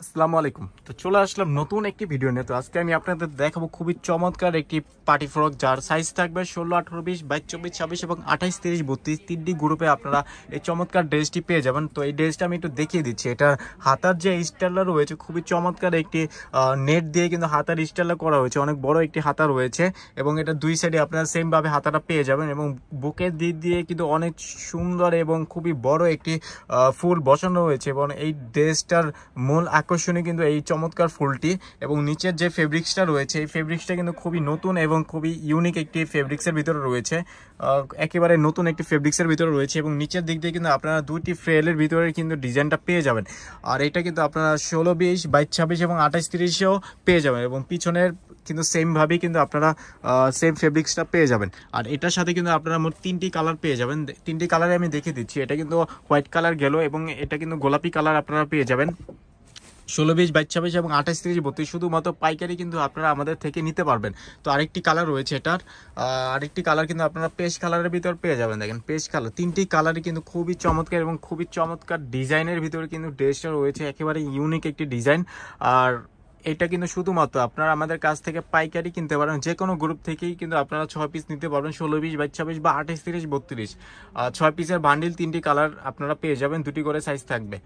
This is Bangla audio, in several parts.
আসসালামু আলাইকুম। তো চলে আসলাম নতুন একটি ভিডিও নিয়ে। তো আজকে আমি আপনাদের দেখাবো খুবই চমৎকার একটি পার্টি ফ্রক, যার সাইজ থাকবে 16, 18, 20, 22, 24, 26 এবং 28, 30, 32 তিনটি গ্রুপে আপনারা এই চমৎকার ড্রেসটি পেয়ে যাবেন। তো এই ড্রেসটা আমি একটু দেখিয়ে দিচ্ছি। এটার হাতার যে স্টাইলটা রয়েছে খুবই চমৎকার একটি নেট দিয়ে কিন্তু হাতার স্টাইলটা করা হয়েছে, অনেক বড় একটি হাতা রয়েছে এবং এটা দুই সাইডে আপনারা সেম ভাবে হাতাটা পেয়ে যাবেন এবং বুকের দিক দিয়ে কিন্তু অনেক সুন্দর এবং খুবই বড় একটি ফুল বসানো রয়েছে এবং এই ড্রেসটার মূল আকর্ষণীয় কিন্তু এই চমৎকার ফুলটি এবং নিচের যে ফেব্রিক্সটা রয়েছে এই ফেব্রিক্সটা কিন্তু খুবই নতুন এবং খুবই ইউনিক একটি ফেব্রিক্সের ভিতরে রয়েছে, একেবারে নতুন একটি ফেব্রিক্সের ভিতরে রয়েছে এবং নিচের দিক দিয়ে কিন্তু আপনারা দুইটি ফ্রেলের ভিতরে কিন্তু ডিজাইনটা পেয়ে যাবেন। আর এটা কিন্তু আপনারা 16, 20, 22, 26 এবং 28, 30-এও পেয়ে যাবেন এবং পিছনের কিন্তু সেম ভাবেই কিন্তু আপনারা সেম ফেব্রিক্সটা পেয়ে যাবেন। আর এটার সাথে কিন্তু আপনারা মোট তিনটি কালার পেয়ে যাবেন। তিনটি কালারে আমি দেখিয়ে দিচ্ছি। এটা কিন্তু হোয়াইট কালার গেল এবং এটা কিন্তু গোলাপি কালার আপনারা পেয়ে যাবেন। 16, 20, 22, 26 এবং 28, 30, 32 শুধুমাত্র পাইকারি কিন্তু আপনারা আমাদের থেকে নিতে পারবেন। তো আরেকটি কালার রয়েছে এটার, আরেকটি কালার কিন্তু আপনারা পেস্ট কালারের ভিতর পেয়ে যাবেন। দেখেন পেস্ট কালার, তিনটি কালারই কিন্তু খুবই চমৎকার এবং খুবই চমৎকার ডিজাইনের ভিতরে কিন্তু ড্রেসটা রয়েছে, একেবারে ইউনিক একটি ডিজাইন। আর এটা কিন্তু শুধুমাত্র আপনারা আমাদের কাছ থেকে পাইকারি কিনতে পারেন, যে কোনো গ্রুপ থেকেই কিন্তু আপনারা 6 পিস নিতে পারবেন। 16, 20, 22, 26 বা 28, 30, 32 6 পিসের বান্ডিল, তিনটি কালার আপনারা পেয়ে যাবেন, দুটি করে সাইজ থাকবে।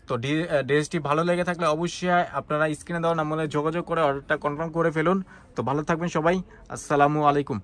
তো ড্রেসটি ভালো লেগে থাকলে অবশ্যই আপনারা স্ক্রিনে দেওয়া নাম্বারে যোগাযোগ করে অর্ডারটা কনফার্ম করে ফেলুন। তো ভালো থাকবেন সবাই, আসসালামু আলাইকুম।